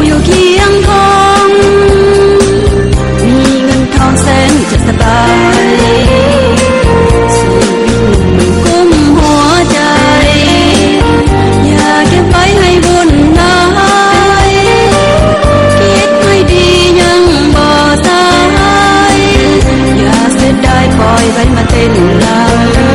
อยู่เคียงคงมีเงินทองแสนจะสบายชีวิตหนุ่มกุ้มหัวใจอย่าเก็บไว้ให้วุ่นวายคิดให้ดียังบ่สายอย่าเสียดายปล่อยไว้มาเต้นรำ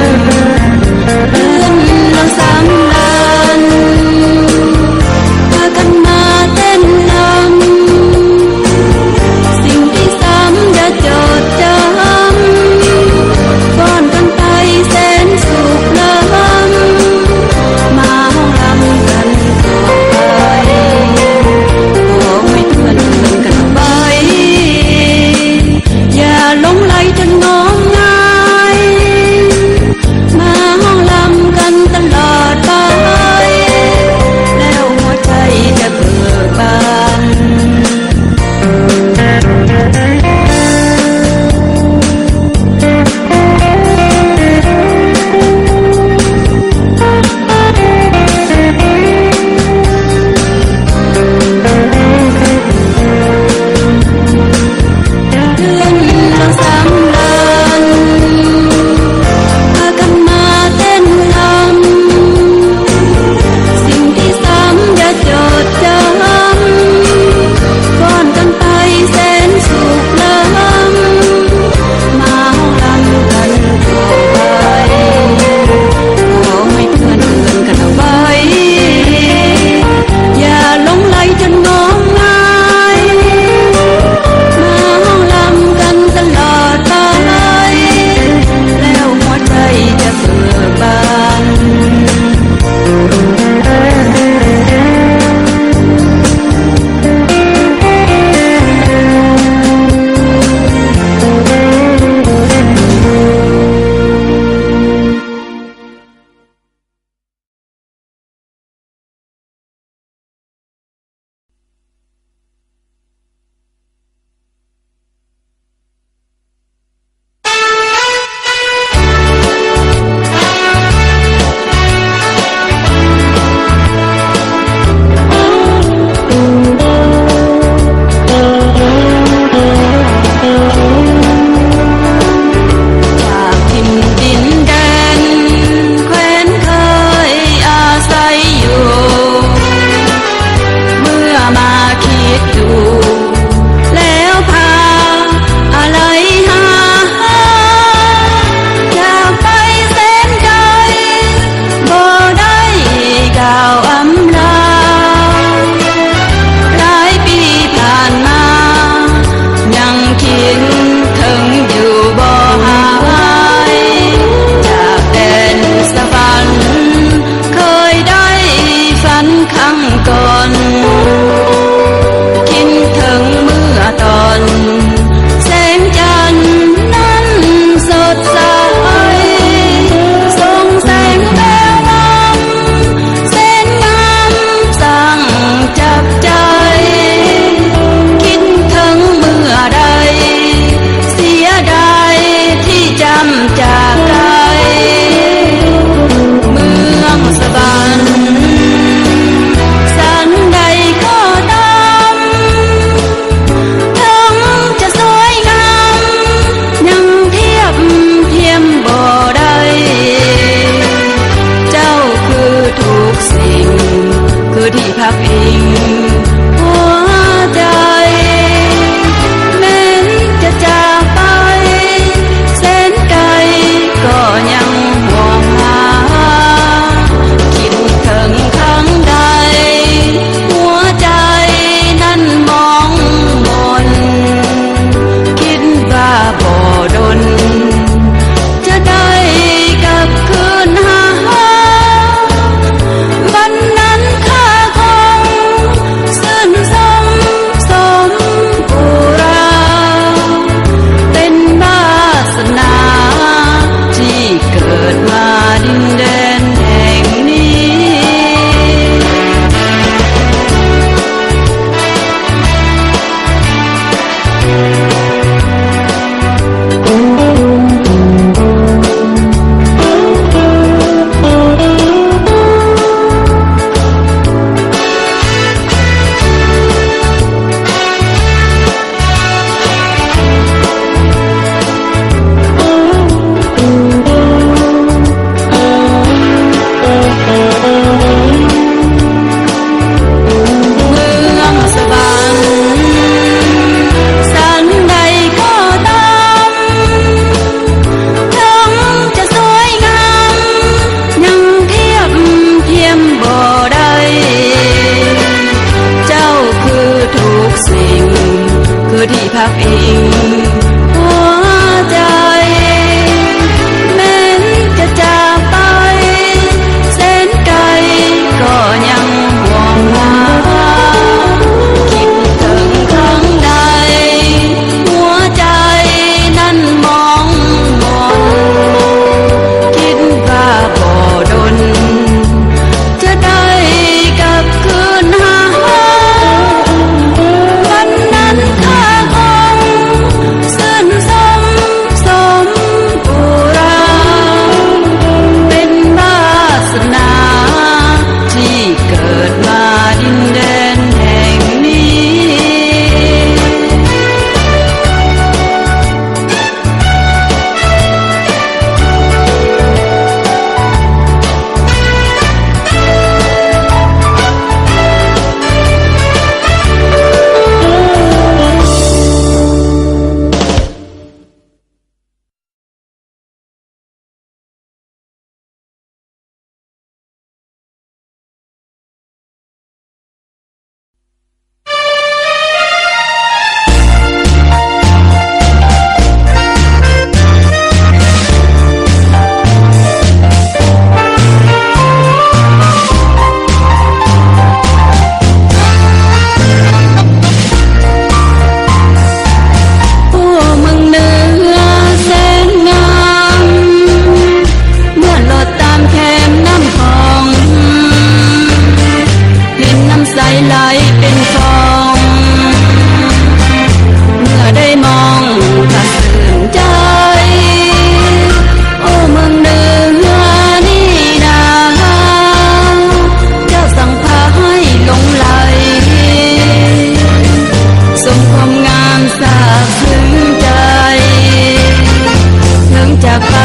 กล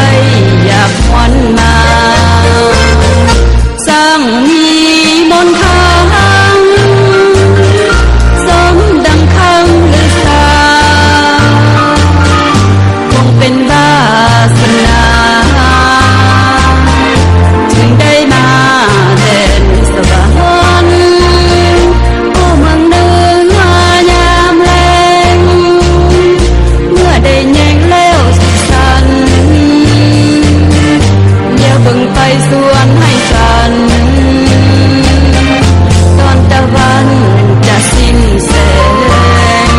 อยากหวนมาสร้างมีมนต์ค้างสมดังคำลือสาคงเป็นวาสนาจึงได้มาแดนสวรรค์โอ้เมืองเหนือยามแลงเมื่อได้แยงแล้วสุขสันต์เดี๋ยวเบิ่งไปสวนให้กันตอนตะวันจะสิ้นแสง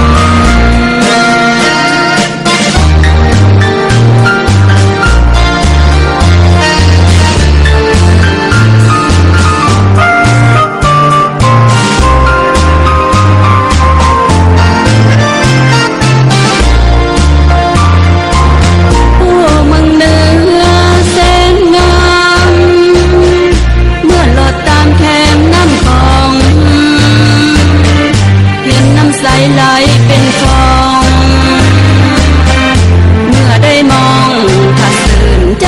โอ้เมืองเหนือแสนงามเมื่อลอดตามแคมน้ำคลองเห็นน้ำใสไหลเป็นฟองเมื่อได้มองถ้าสื่นใจ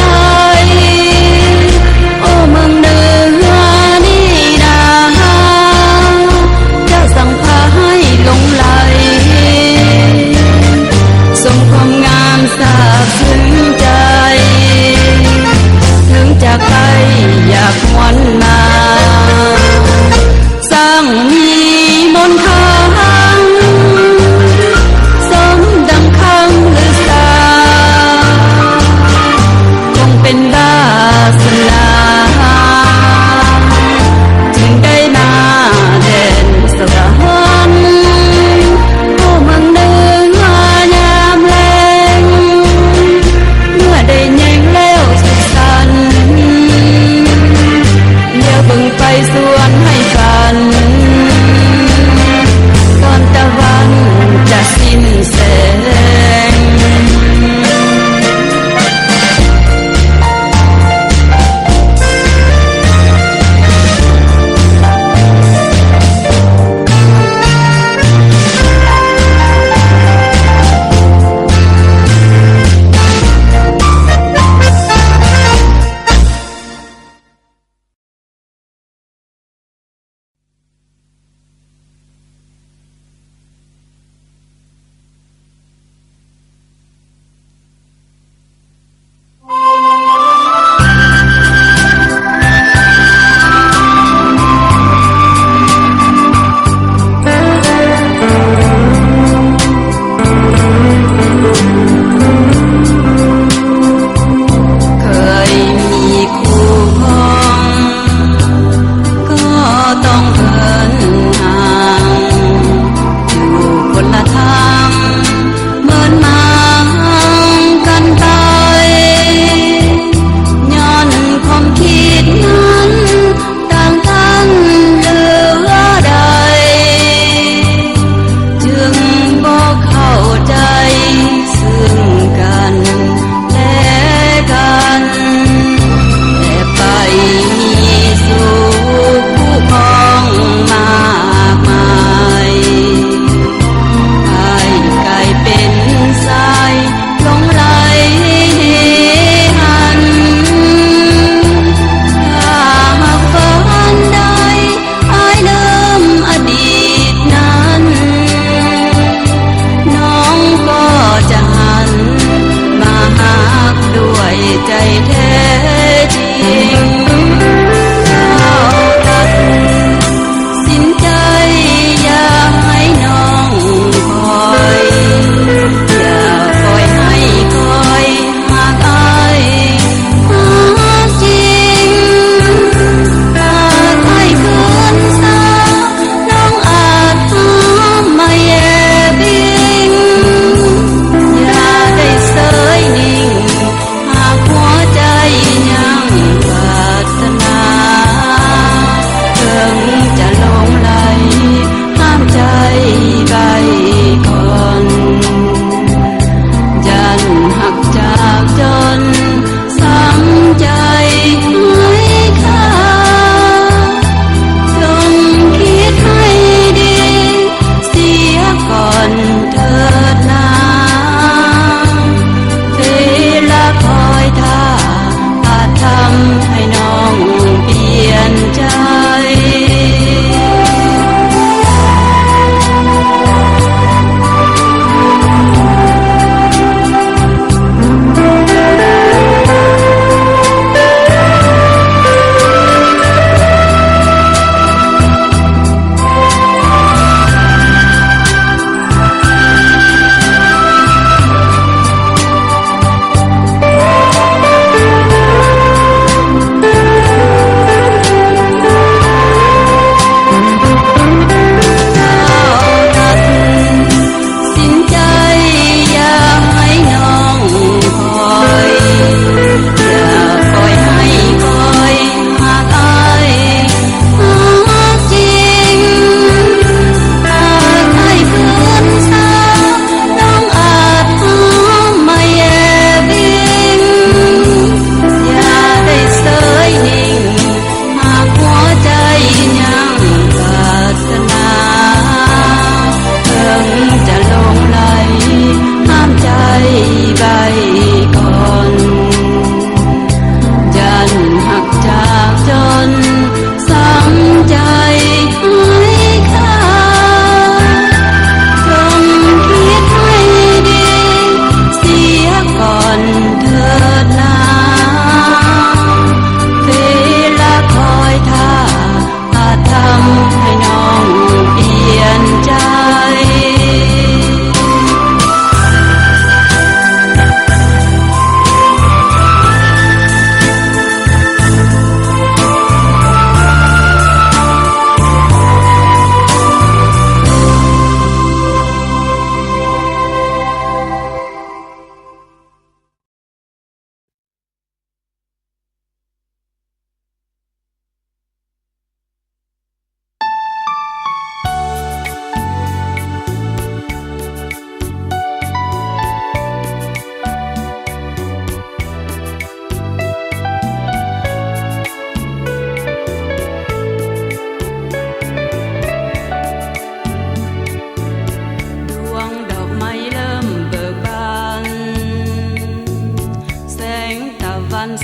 โอ้เมืองเหนือนี่นาเจ้าสั่งพาให้หลงไหลสมความงามสาบซึ้งใจถึงจากไปอยากหวนมาสร้างมีมนต์ค้างสมดังคำลือสาคงเป็นวาสนาจึงได้มาแดนสวรรค์โอ้เมืองเหนือยามแลงเมื่อได้แยงแล้วสุขสันต์เดี๋ยวเบิ่งไปสวนให้กันตอนตะวันจะสิ้นแสงเคยมีคู่ครองก็ต้องเหินห่างอยู่คนละทางเหมือนมางกันไปย้อนความคิดนั้นต่างกันเหลือใดจึงบอกเข้าใจซึ่งกันและกันแต่ไปมีสู่คู่ครองมากมายไอ้กลายเป็นสายหลงไหลหันถ้าหากฝันใดอ้ายลืมอดีตนั้น น้องก็จะหันมาหาด้วยใจแท้จริงเราตัดสินใจอย่าให้น้องคอยอย่าปล่อยให้คอยหากอายหาจริงหากให้คืนสาน้องอาจหาไม่แย่บิงอย่าได้เสยนิ่งหากหัวใจยังว่าง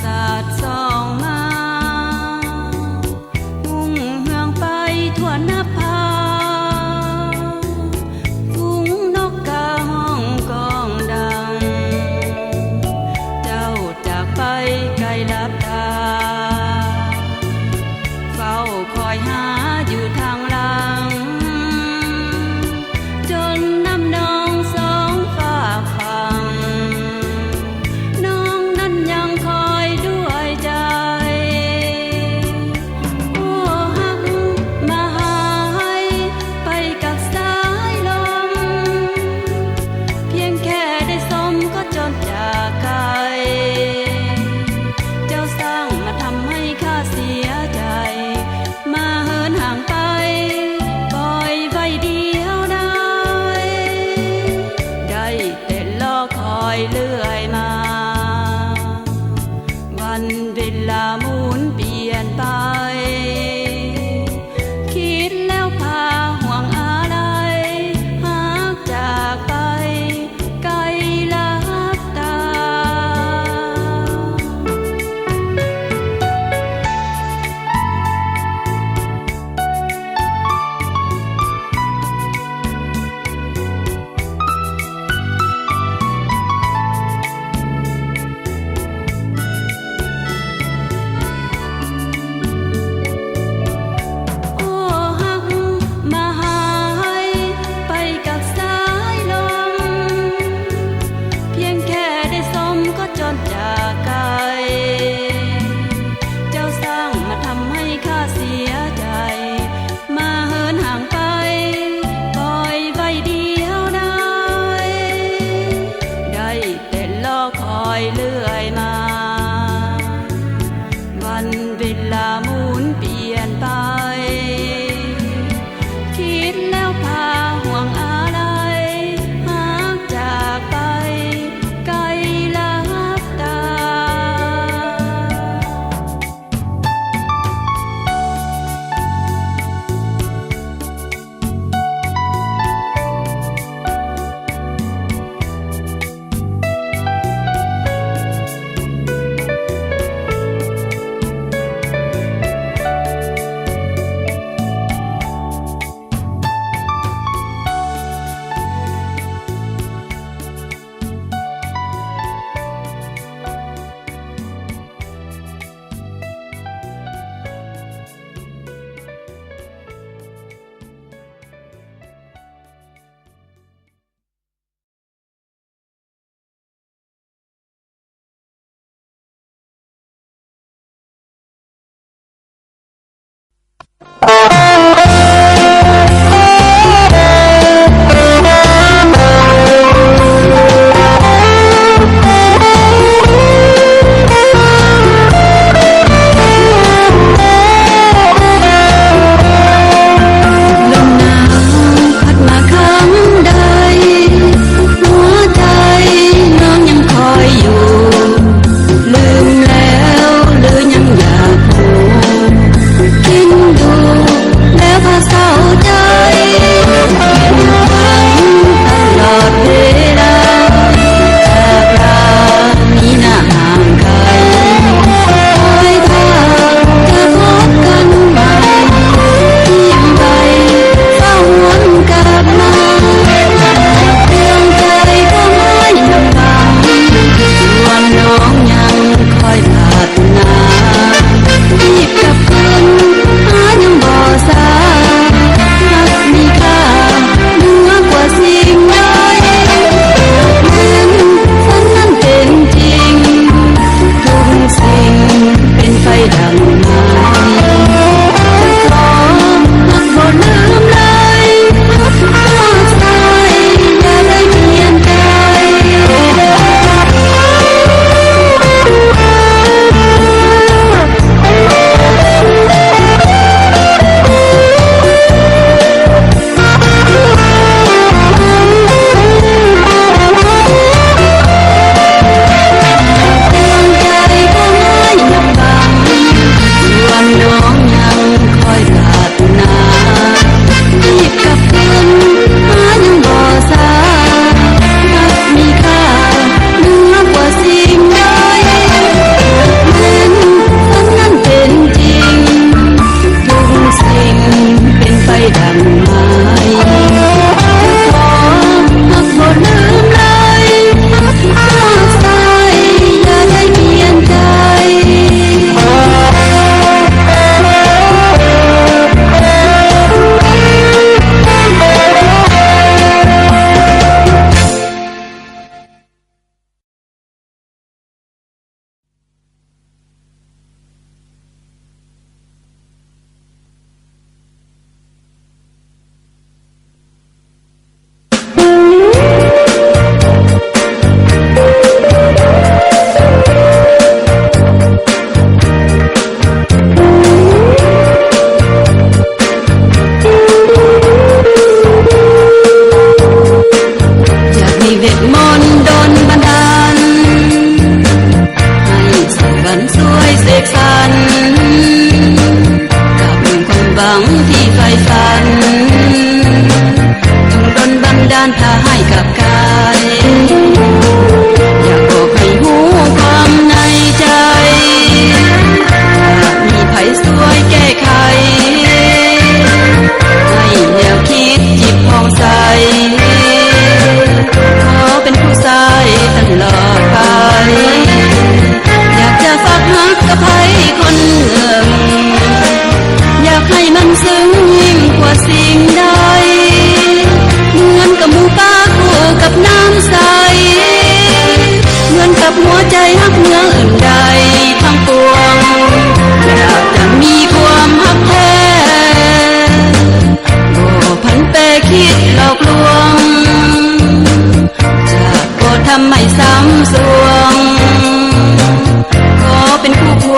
ศาสตร์ส่องมามุ่งเฮืองไปทั่วนภาฝูงนกกาห้องกองดังเจ้าจากไปไกลลับตาเฝ้าคอยหาอยู่ทางหลังจนน้ำนองสองฝากฝั่งน้องนั้นยังคอยด้วยใจโอ้ฮักมาหายไปกับสายลมเพียงแค่ได้สมก็จนจากไกลเจ้าสร้างมาทำให้ข้าเสียใจมาเหินห่างไปปล่อยไว้เดียวได้แต่รอคอยเรื่อยมาวันเวลาหมุนเปลี่ยนไปคิดแล้วพาห่วงอะไรหากจากไปไกลลับตา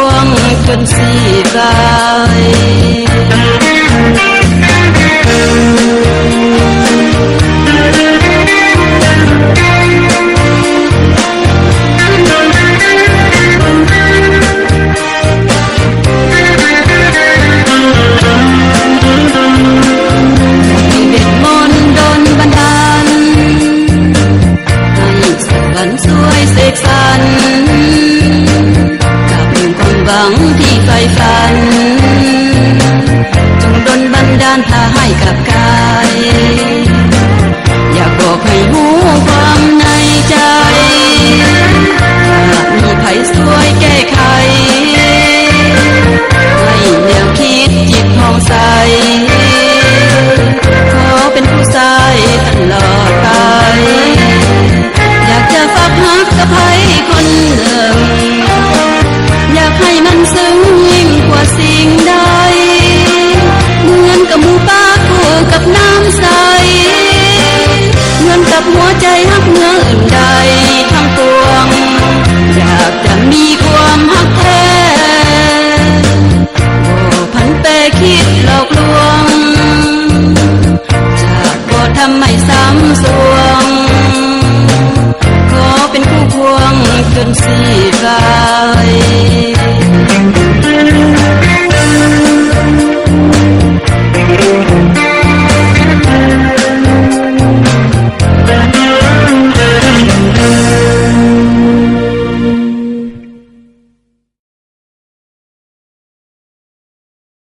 วงจนสิ้นกายสวยเสกสรรกับหนึ่งความหวังที่ใฝ่ฝันจงดลบันดาลพาให้กลับกายอยากบอกให้รู้ความในใจหากมีไผสวยแก้ไขให้แนวคิดจิตผ่องใสขอเป็นผู้ชายตลอดไปอยากจะฝากหักกับใครคนหนึ่งอยากให้มันซึ้งยิ่งกว่าสิ่งใดเหมือนกับหมูป่าคู่กับน้ำใสเหมือนกับหัวใจหักเมื่ออื่นใดทั้งปวงอยากจะมีความหักแท้บ่พันเปคิดหลอกลวงจากบ่ทำให้ซ้ำสวงขอเป็นคู่ควงจนสิ้นกาย